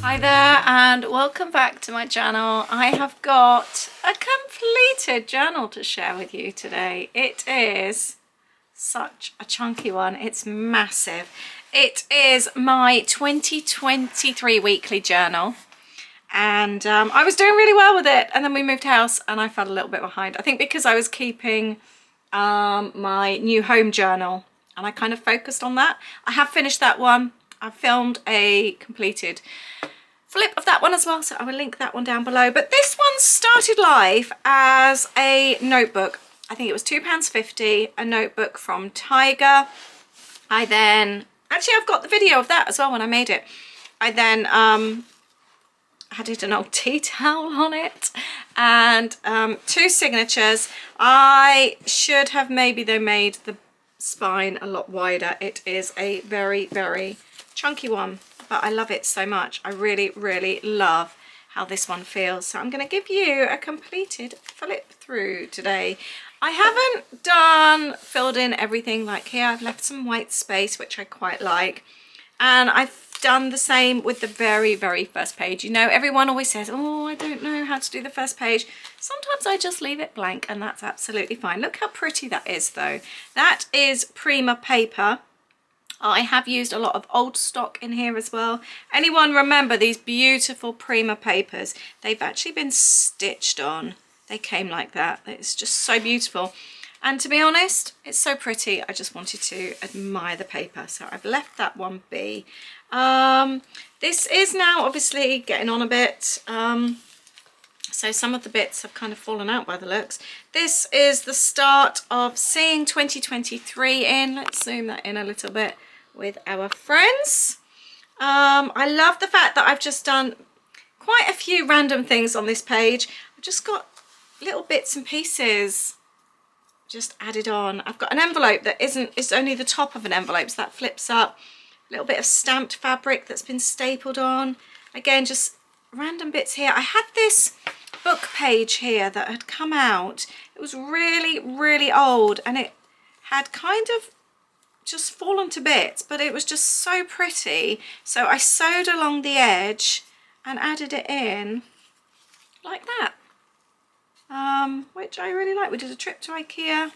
Hi there and welcome back to my channel. I have got a completed journal to share with you today. It is such a chunky one. It's massive. It is my 2023 weekly journal and I was doing really well with it, and then we moved house and I fell a little bit behind. I think because I was keeping my new home journal and I kind of focused on that. I have finished that one. I filmed a completed flip of that one as well, so I will link that one down below. But this one started life as a notebook. I think it was £2.50, a notebook from Tiger. I then, actually I've got the video of that as well when I made it. I then added an old tea towel on it and two signatures. I should have maybe though made the spine a lot wider. It is a very, very chunky one, but I love it so much. I really, really love how this one feels. So I'm going to give you a completed flip through today. I haven't filled in everything like here. I've left some white space, which I quite like. And I've done the same with the very, very first page. You know, everyone always says, oh, I don't know how to do the first page. Sometimes I just leave it blank and that's absolutely fine. Look how pretty that is though. That is Prima paper. I have used a lot of old stock in here as well. Anyone remember these beautiful Prima papers? They've actually been stitched on. They came like that. It's just so beautiful. And to be honest, it's so pretty. I just wanted to admire the paper. So I've left that one be. This is now obviously getting on a bit. So some of the bits have kind of fallen out by the looks. This is the start of seeing 2023 in. Let's zoom that in a little bit with our friends. I love the fact that I've just done quite a few random things on this page. I've just got little bits and pieces just added on. I've got an envelope that it's only the top of an envelope, so that flips up. A little bit of stamped fabric that's been stapled on. Again, just random bits here. I had this book page here that had come out. It was really, really old and it had kind of just fallen to bits, but it was just so pretty. So I sewed along the edge and added it in like that. Which I really like. We did a trip to IKEA.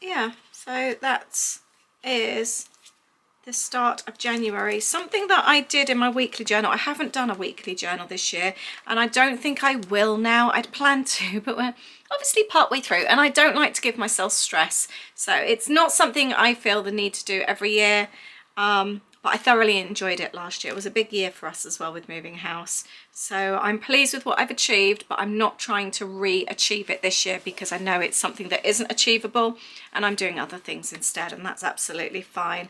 Yeah, so that is the start of January. Something that I did in my weekly journal. I haven't done a weekly journal this year and I don't think I will now. I'd planned to, but we're obviously partway through and I don't like to give myself stress. So it's not something I feel the need to do every year. But I thoroughly enjoyed it last year. It was a big year for us as well with moving house. So I'm pleased with what I've achieved, but I'm not trying to re-achieve it this year because I know it's something that isn't achievable and I'm doing other things instead, and that's absolutely fine.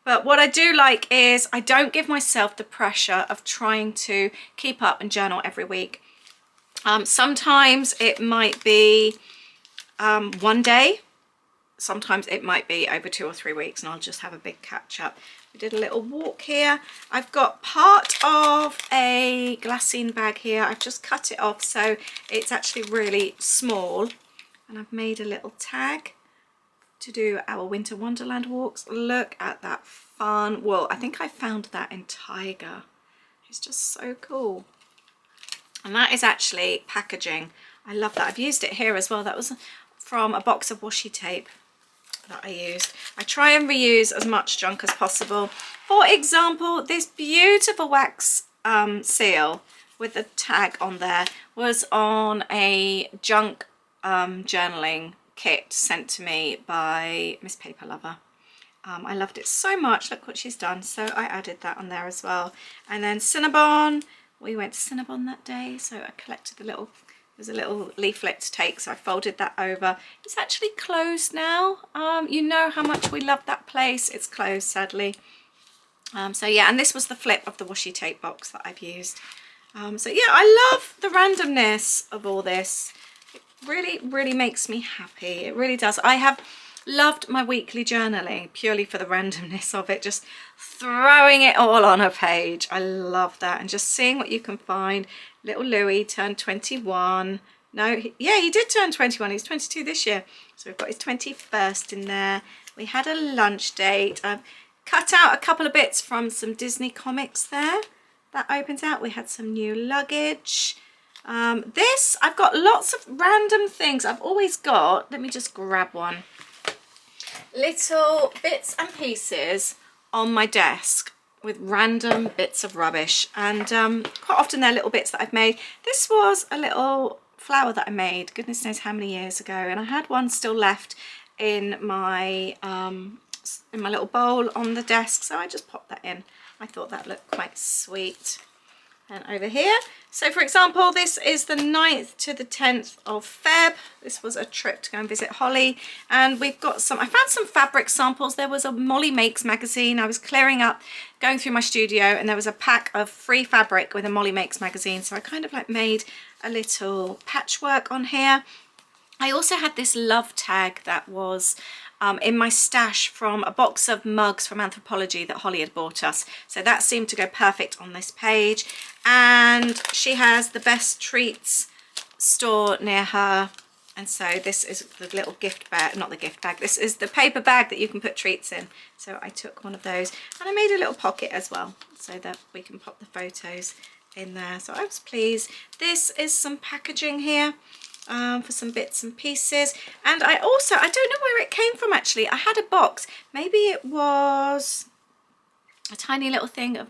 But what I do like is I don't give myself the pressure of trying to keep up and journal every week. Sometimes it might be one day. Sometimes it might be over 2 or 3 weeks and I'll just have a big catch up. We did a little walk here. I've got part of a glassine bag here. I've just cut it off so it's actually really small. And I've made a little tag to do our winter wonderland walks. Look at that fun wool. I think I found that in Tiger. It's just so cool. And that is actually packaging. I love that. I've used it here as well. That was from a box of washi tape that I used. I try and reuse as much junk as possible. For example, this beautiful wax seal with the tag on there was on a junk journaling kit sent to me by Miss Paper Lover. I loved it so much. Look what she's done. So I added that on there as well. And then Cinnabon. We went to Cinnabon that day, so I collected the little, there's a little leaflet to take, so I folded that over. It's actually closed now. You know how much we love that place. It's closed, sadly. So yeah, and this was the flip of the washi tape box that I've used. So yeah, I love the randomness of all this. It really, really makes me happy. It really does. I have loved my weekly journaling purely for the randomness of it, just throwing it all on a page. I love that, and just seeing what you can find. Little Louis turned 21. No, yeah, he did turn 21. He's 22 this year. So we've got his 21st in there. We had a lunch date. cut out a couple of bits from some Disney comics there. That opens out. We had some new luggage. This, I've got lots of random things I've always got. Let me just grab one. Little bits and pieces on my desk with random bits of rubbish, and quite often they're little bits that I've made. This was a little flower that I made goodness knows how many years ago, and I had one still left in my little bowl on the desk, so I just popped that in. I thought that looked quite sweet. And over here, so for example, this is the 9th to the 10th of Feb. This was a trip to go and visit Holly, and we've got some, I found some fabric samples. There was a Molly Makes magazine. I was clearing up, going through my studio, and there was a pack of free fabric with a Molly Makes magazine, so I kind of like made a little patchwork on here. I also had this love tag that was in my stash from a box of mugs from Anthropology that Holly had bought us, so that seemed to go perfect on this page. And she has the Best Treats store near her, and so this is the little gift bag, not the gift bag, this is the paper bag that you can put treats in. So I took one of those, and I made a little pocket as well so that we can pop the photos in there, so I was pleased. This is some packaging here for some bits and pieces, and I don't know where it came from actually. I had a box, maybe it was a tiny little thing of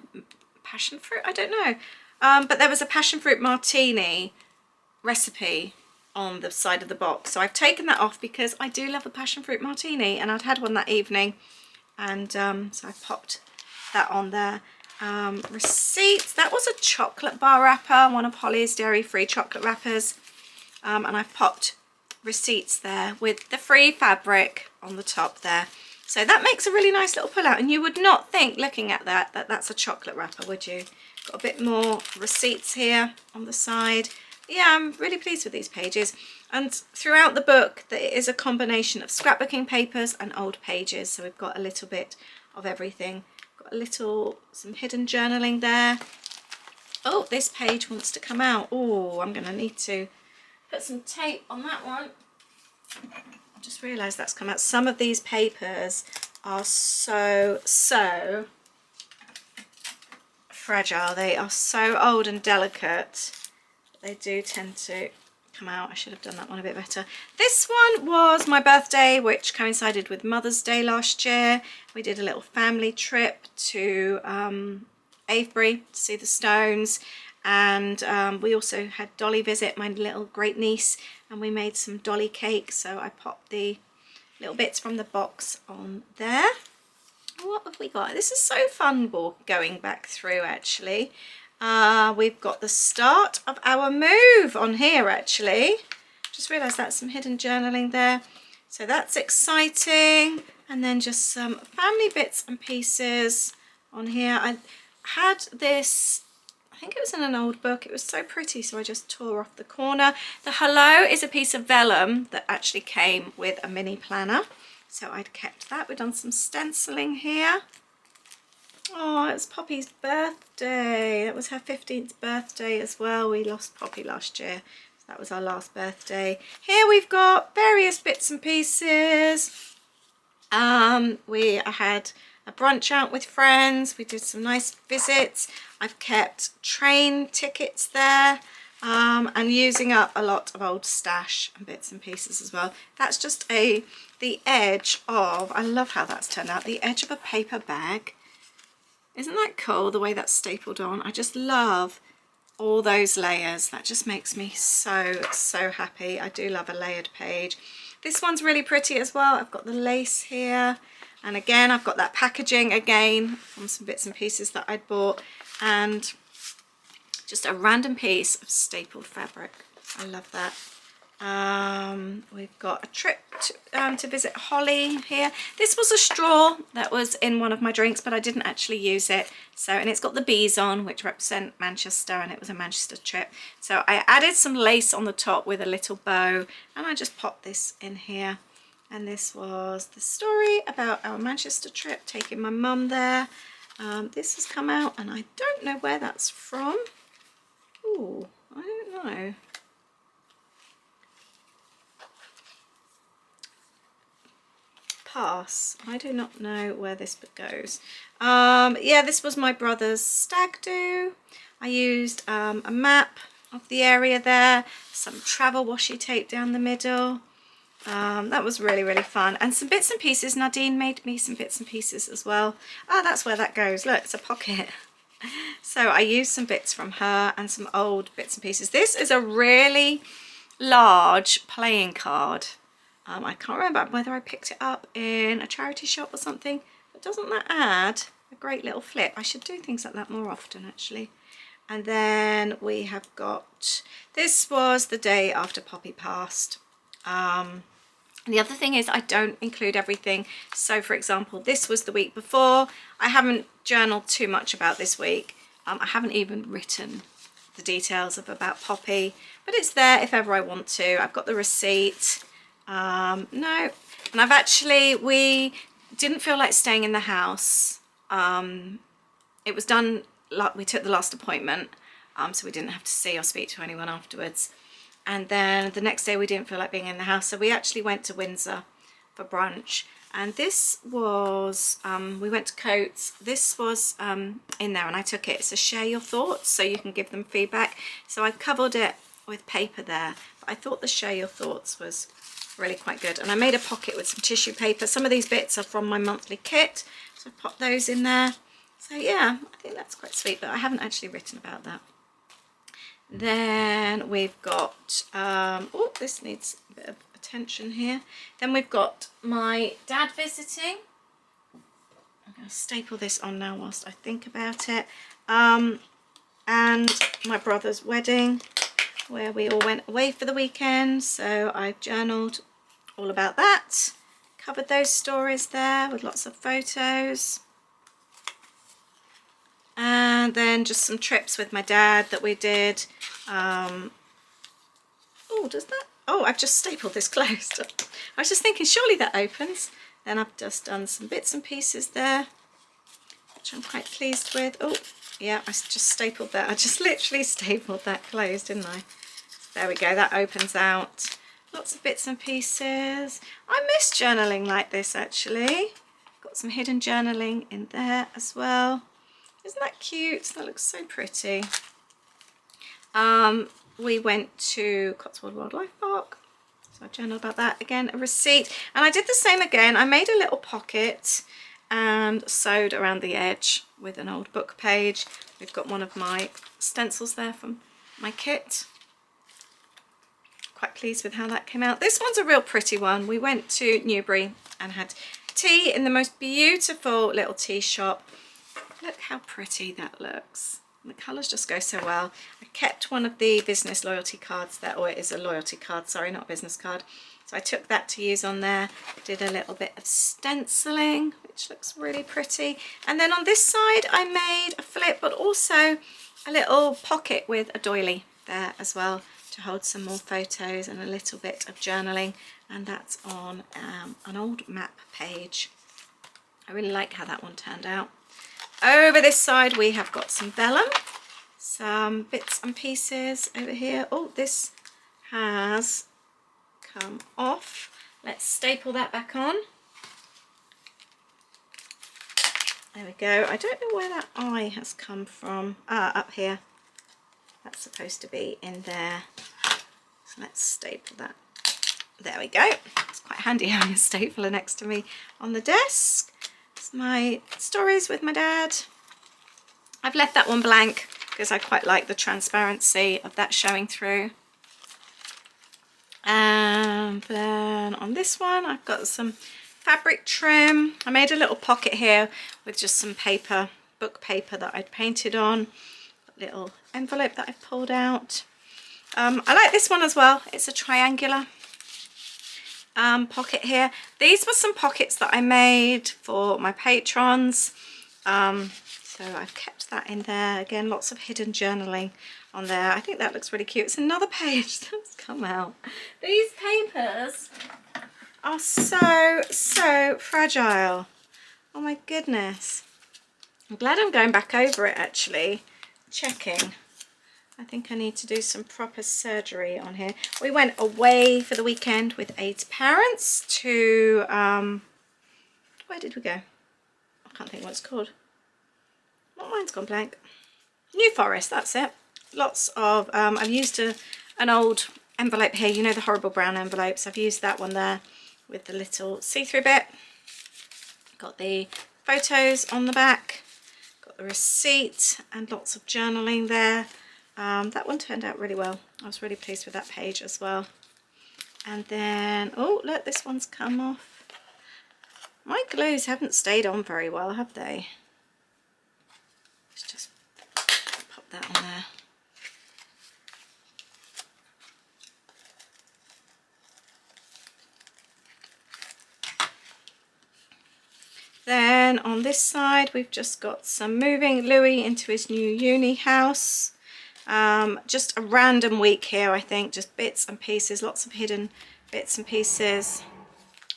passion fruit, I don't know, but there was a passion fruit martini recipe on the side of the box, so I've taken that off because I do love a passion fruit martini, and I'd had one that evening, and so I popped that on there. Receipts, that was a chocolate bar wrapper, one of Holly's dairy-free chocolate wrappers, and I've popped receipts there with the free fabric on the top there. So that makes a really nice little pull out, and you would not think looking at that that's a chocolate wrapper, would you? Got a bit more receipts here on the side. Yeah, I'm really pleased with these pages, and throughout the book there is a combination of scrapbooking papers and old pages, so we've got a little bit of everything. Got some hidden journaling there. Oh, this page wants to come out. Oh, I'm gonna need to put some tape on that one. I just realised that's come out. Some of these papers are so fragile. They are so old and delicate. They do tend to come out. I should have done that one a bit better. This one was my birthday, which coincided with Mother's Day last year. We did a little family trip to Avebury to see the Stones, and we also had Dolly visit, my little great niece, and we made some Dolly cake, so I popped the little bits from the box on there. What have we got? This is so fun going back through actually. We've got the start of our move on here actually. Just realised that's some hidden journaling there, so that's exciting. And then just some family bits and pieces on here. I had this, I think it was in an old book. It was so pretty, so I just tore off the corner. The hello is a piece of vellum that actually came with a mini planner, so I'd kept that. We've done some stenciling here. Oh, it's Poppy's birthday. That was her 15th birthday as well. We lost Poppy last year, so that was our last birthday. Here we've got various bits and pieces. We had a brunch out with friends. We did some nice visits. I've kept train tickets there, and using up a lot of old stash and bits and pieces as well. That's just the edge of, I love how that's turned out, the edge of a paper bag. Isn't that cool, the way that's stapled on? I just love all those layers. That just makes me so happy. I do love a layered page. This one's really pretty as well. I've got the lace here, and again I've got that packaging again from some bits and pieces that I'd bought, and just a random piece of stapled fabric. I love that. We've got a trip to visit Holly here. This was a straw that was in one of my drinks, but I didn't actually use it. So, and it's got the bees on, which represent Manchester, and it was a Manchester trip. So I added some lace on the top with a little bow, and I just popped this in here. And this was the story about our Manchester trip, taking my mum there. This has come out, and I don't know where that's from. Ooh, I don't know. pass. I do not know where this bit goes. Yeah, this was my brother's stag do. I used a map of the area there, some travel washi tape down the middle. That was really, really fun. And some bits and pieces. Nadine made me some bits and pieces as well. Oh, that's where that goes. Look, it's a pocket. So I used some bits from her and some old bits and pieces. This is a really large playing card. I can't remember whether I picked it up in a charity shop or something, but doesn't that add a great little flip? I should do things like that more often, actually. And then we have got, this was the day after Poppy passed. And the other thing is I don't include everything. So for example, this was the week before. I haven't journaled too much about this week. I haven't even written the details of about Poppy, but it's there if ever I want to. I've got the receipt. No, and I've actually, we didn't feel like staying in the house. It was done, like we took the last appointment, so we didn't have to see or speak to anyone afterwards. And then the next day we didn't feel like being in the house, so we actually went to Windsor for brunch. And this was, we went to Coates. This was in there, and I took it. It's a share your thoughts, so you can give them feedback. So I covered it with paper there, but I thought the share your thoughts was really quite good. And I made a pocket with some tissue paper. Some of these bits are from my monthly kit, so I popped those in there. So yeah, I think that's quite sweet, but I haven't actually written about that. Then we've got, oh, this needs a bit of attention here. Then we've got my dad visiting. I'm going to staple this on now whilst I think about it. And my brother's wedding, where we all went away for the weekend. So I've journaled all about that. Covered those stories there with lots of photos. And then just some trips with my dad that we did. Oh, does that? Oh, I've just stapled this closed. I was just thinking, surely that opens. Then I've just done some bits and pieces there, which I'm quite pleased with. Oh, yeah, I just stapled that. I just literally stapled that closed, didn't I? There we go, that opens out. Lots of bits and pieces. I miss journaling like this, actually. Got some hidden journaling in there as well. Isn't that cute? That looks so pretty. We went to Cotswold Wildlife Park, so I journaled about that. Again, a receipt, and I did the same again. I made a little pocket and sewed around the edge with an old book page. We've got one of my stencils there from my kit. Quite pleased with how that came out. This one's a real pretty one. We went to Newbury and had tea in the most beautiful little tea shop. Look how pretty that looks. The colours just go so well. I kept one of the business loyalty cards there, or it is a loyalty card, sorry, not a business card. So I took that to use on there. Did a little bit of stenciling, which looks really pretty. And then on this side, I made a flip, but also a little pocket with a doily there as well to hold some more photos and a little bit of journaling. And that's on an old map page. I really like how that one turned out. Over this side we have got some vellum, some bits and pieces over here. Oh, this has come off. Let's staple that back on. There we go. I don't know where that eye has come from. Ah, up here. That's supposed to be in there. So let's staple that. There we go. It's quite handy having a stapler next to me on the desk. My stories with my dad. I've left that one blank because I quite like the transparency of that showing through. And then on this one I've got some fabric trim. I made a little pocket here with just some paper, book paper that I'd painted on. A little envelope that I've pulled out. I like this one as well. It's a triangular pocket here. These were some pockets that I made for my patrons, so I've kept that in there. Again, lots of hidden journaling on there. I think that looks really cute. It's another page that's come out. These papers are so fragile. Oh my goodness. I'm glad I'm going back over it, actually, checking. I think I need to do some proper surgery on here. We went away for the weekend with Aide's parents to where did we go? I can't think what it's called. Well, mine's gone blank. New Forest, that's it. Lots of, I've used an old envelope here, you know, the horrible brown envelopes. I've used that one there with the little see-through bit. Got the photos on the back, got the receipt, and lots of journaling there. That one turned out really well. I was really pleased with that page as well. And then, oh look, this one's come off. My glues haven't stayed on very well, have they? Let's just pop that on there. Then on this side we've just got some moving Louis into his new uni house. Just a random week here, I think, just bits and pieces, lots of hidden bits and pieces.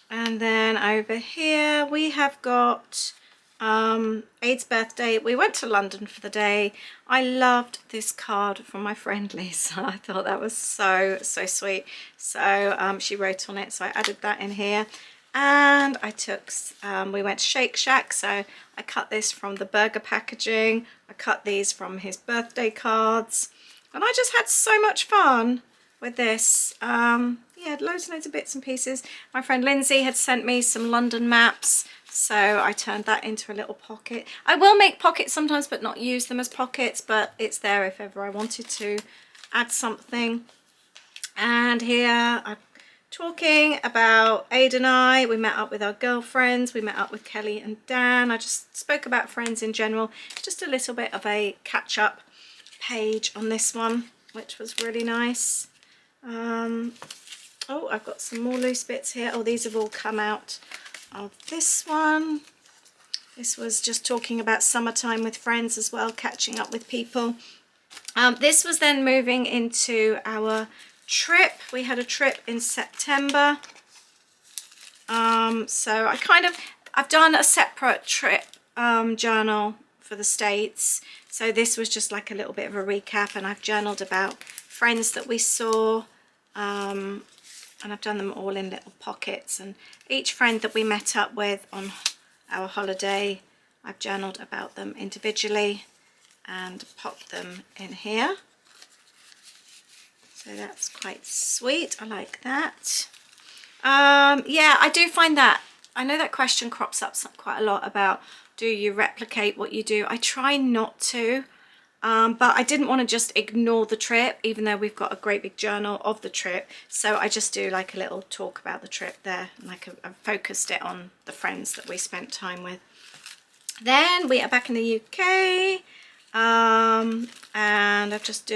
And then over here we have got Aid's birthday. We went to London for the day. I loved this card from my friend Lisa. I thought that was so sweet. So she wrote on it, so I added that in here. And I took, we went to Shake Shack, so I cut this from the burger packaging. I cut these from his birthday cards. And I just had so much fun with this. Yeah, loads and loads of bits and pieces. My friend Lindsay had sent me some London maps, so I turned that into a little pocket. I will make pockets sometimes, but not use them as pockets, but it's there if ever I wanted to add something. And here I'm talking about Aid and I. We met up with our girlfriends. We met up with Kelly and Dan. I just spoke about friends in general. Just a little bit of a catch-up page on this one, which was really nice. Oh, I've got some more loose bits here. Oh, these have all come out of this one. This was just talking about summertime with friends as well, catching up with people. This was then moving into our trip. We had a trip in September. So I've done a separate trip journal for the States. So this was just like a little bit of a recap, and I've journaled about friends that we saw. And I've done them all in little pockets, and each friend that we met up with on our holiday, I've journaled about them individually and popped them in here. So that's quite sweet. I like that. Yeah, I do find that, I know that question crops up quite a lot about, do you replicate what you do? I try not to. But I didn't want to just ignore the trip, even though we've got a great big journal of the trip. So I just do like a little talk about the trip there. Like I focused it on the friends that we spent time with. Then we are back in the UK. And I'm just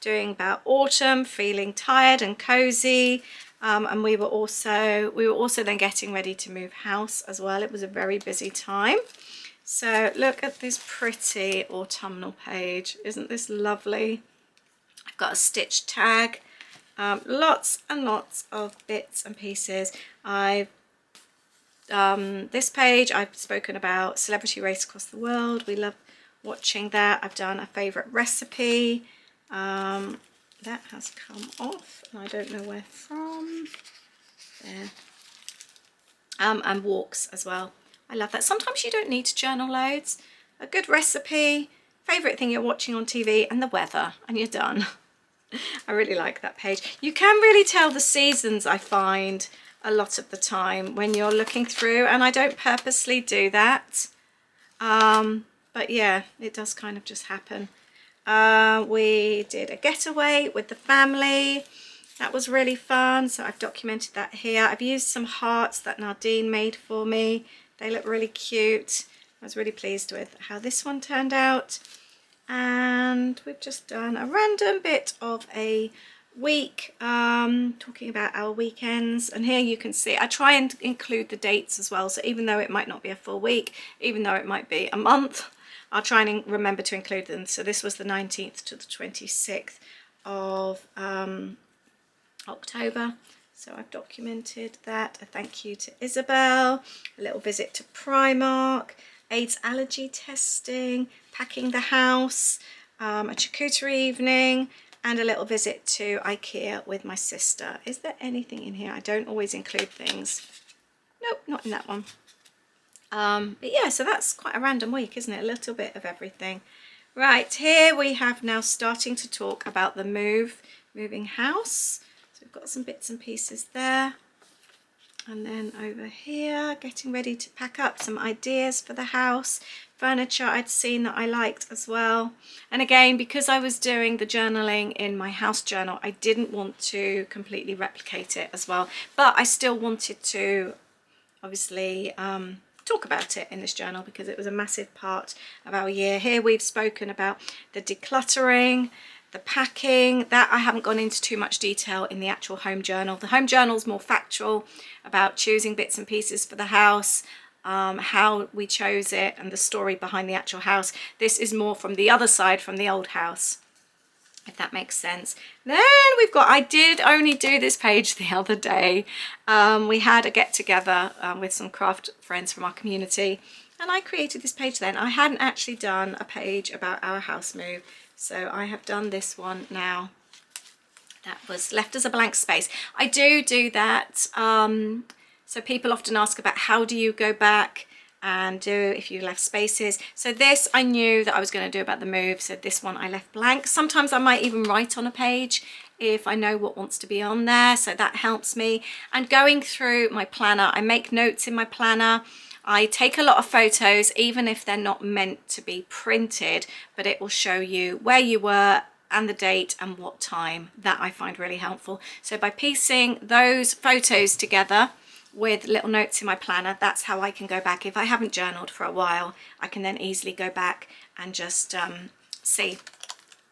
doing about autumn, feeling tired and cozy. And we were also then getting ready to move house as well. It was a very busy time. So look at this pretty autumnal page. Isn't this lovely? I've got a stitch tag, lots and lots of bits and pieces. This page I've spoken about Celebrity Race Across the World. We love watching that. I've done a favourite recipe. That has come off, and I don't know where from. There. And walks as well. I love that. Sometimes you don't need to journal loads. A good recipe, favourite thing you're watching on TV, and the weather, and you're done. I really like that page. You can really tell the seasons, I find, a lot of the time when you're looking through, and I don't purposely do that. But yeah, it does kind of just happen. We did a getaway with the family. That was really fun, so I've documented that here. I've used some hearts that Nadine made for me. They look really cute. I was really pleased with how this one turned out. And we've just done a random bit of a week, talking about our weekends. And here you can see, I try and include the dates as well. So even though it might not be a full week, even though it might be a month, I'll try and remember to include them. So this was the 19th to the 26th of October. So I've documented that. A thank you to Isabel, a little visit to Primark, Aid's allergy testing, packing the house, a charcuterie evening, and a little visit to IKEA with my sister. Is there anything in here? I don't always include things. Nope, not in that one. But yeah, so that's quite a random week, isn't it? A little bit of everything. Right, here we have now starting to talk about the moving house. So we've got some bits and pieces there. And then over here, getting ready to pack up some ideas for the house. Furniture I'd seen that I liked as well. And again, because I was doing the journaling in my house journal, I didn't want to completely replicate it as well. But I still wanted to obviously talk about it in this journal because it was a massive part of our year. Here we've spoken about the decluttering, the packing. That I haven't gone into too much detail in the actual home journal. The home journal is more factual about choosing bits and pieces for the house, how we chose it and the story behind the actual house. This is more from the other side, from the old house, if that makes sense. Then we've got, I did only do this page the other day. We had a get together with some craft friends from our community, and I created this page then. I hadn't actually done a page about our house move, so I have done this one now. That was left as a blank space. I do that. So people often ask about how do you go back and do if you left spaces. So this I knew that I was going to do about the move, so this one I left blank. Sometimes I might even write on a page if I know what wants to be on there, so that helps me. And going through my planner, I make notes in my planner. I take a lot of photos, even if they're not meant to be printed, but it will show you where you were and the date and what time. That I find really helpful. So by piecing those photos together with little notes in my planner, that's how I can go back. If I haven't journaled for a while, I can then easily go back and just see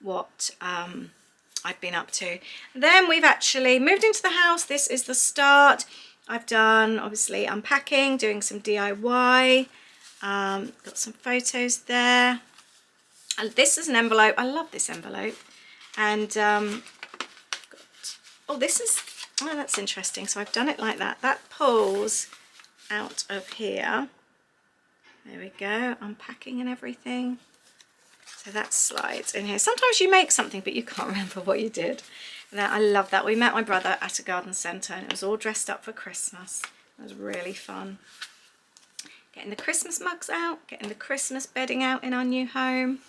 what I've been up to. Then we've actually moved into the house. This is the start. I've done obviously unpacking, doing some DIY, got some photos there. And this is an envelope. I love this envelope. And oh, this is, oh, that's interesting. So I've done it like that. That pulls out of here. There we go, unpacking and everything. So that slides in here. Sometimes you make something, but you can't remember what you did. And I love that. We met my brother at a garden centre, and it was all dressed up for Christmas. It was really fun. Getting the Christmas mugs out, getting the Christmas bedding out in our new home.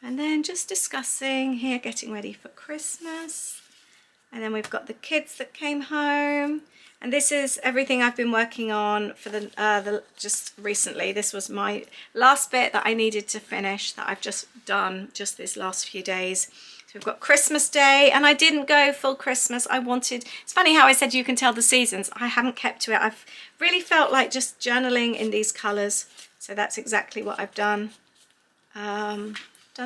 And then just discussing here, getting ready for Christmas. And then we've got the kids that came home. And this is everything I've been working on for the just recently. This was my last bit that I needed to finish, that I've just done just this last few days. So we've got Christmas Day, and I didn't go full Christmas. I wanted, it's funny how I said you can tell the seasons. I haven't kept to it. I've really felt like just journaling in these colours. So that's exactly what I've done. Done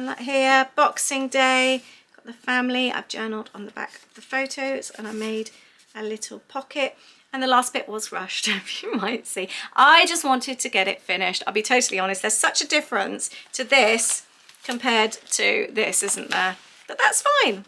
that here. Boxing Day, got the family. I've journaled on the back of the photos, and I made a little pocket. And the last bit was rushed, you might see. I just wanted to get it finished. I'll be totally honest, there's such a difference to this compared to this, isn't there? But that's fine.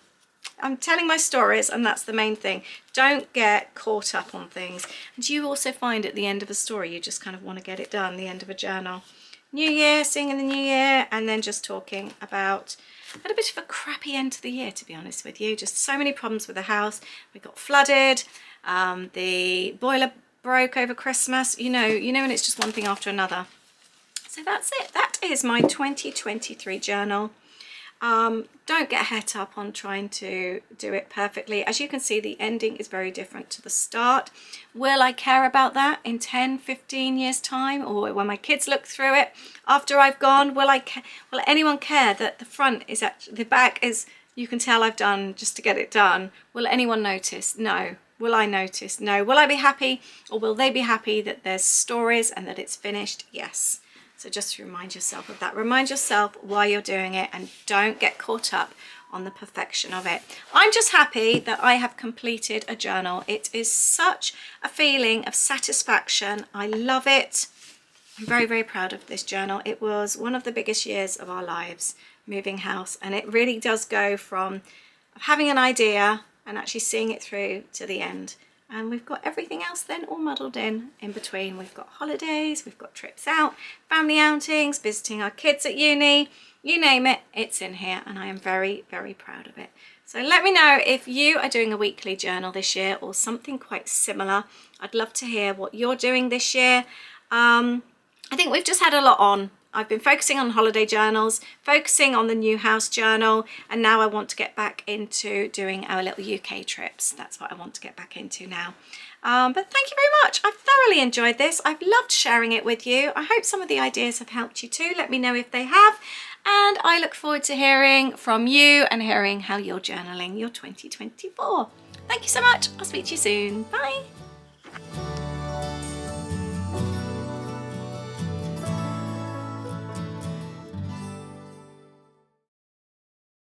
I'm telling my stories, and that's the main thing. Don't get caught up on things. And you also find at the end of a story, you just kind of want to get it done, the end of a journal. New Year, seeing in the new year, and then just talking about, had a bit of a crappy end to the year, to be honest with you. Just so many problems with the house. We got flooded, the boiler broke over Christmas. You know, and it's just one thing after another. So that's it. That is my 2023 journal. Don't get het up on trying to do it perfectly. As you can see, the ending is very different to the start. Will I care about that in 10, 15 years time, or when my kids look through it after I've gone? Will anyone care that the front is the back is, you can tell I've done just to get it done? Will anyone notice? No. Will I notice? No. Will I be happy, or will they be happy that there's stories and that it's finished? Yes. So just remind yourself of that. Remind yourself why you're doing it, and don't get caught up on the perfection of it. I'm just happy that I have completed a journal. It is such a feeling of satisfaction. I love it. I'm very, very proud of this journal. It was one of the biggest years of our lives, moving house. And it really does go from having an idea and actually seeing it through to the end. And we've got everything else then all muddled in between. We've got holidays, we've got trips out, family outings, visiting our kids at uni, you name it, it's in here, and I am very, very proud of it. So let me know if you are doing a weekly journal this year or something quite similar. I'd love to hear what you're doing this year. I think we've just had a lot on. I've been focusing on holiday journals, focusing on the new house journal, and now I want to get back into doing our little UK trips. That's what I want to get back into now. But thank you very much. I've thoroughly enjoyed this. I've loved sharing it with you. I hope some of the ideas have helped you too. Let me know if they have. And I look forward to hearing from you and hearing how you're journaling your 2024. Thank you so much. I'll speak to you soon. Bye.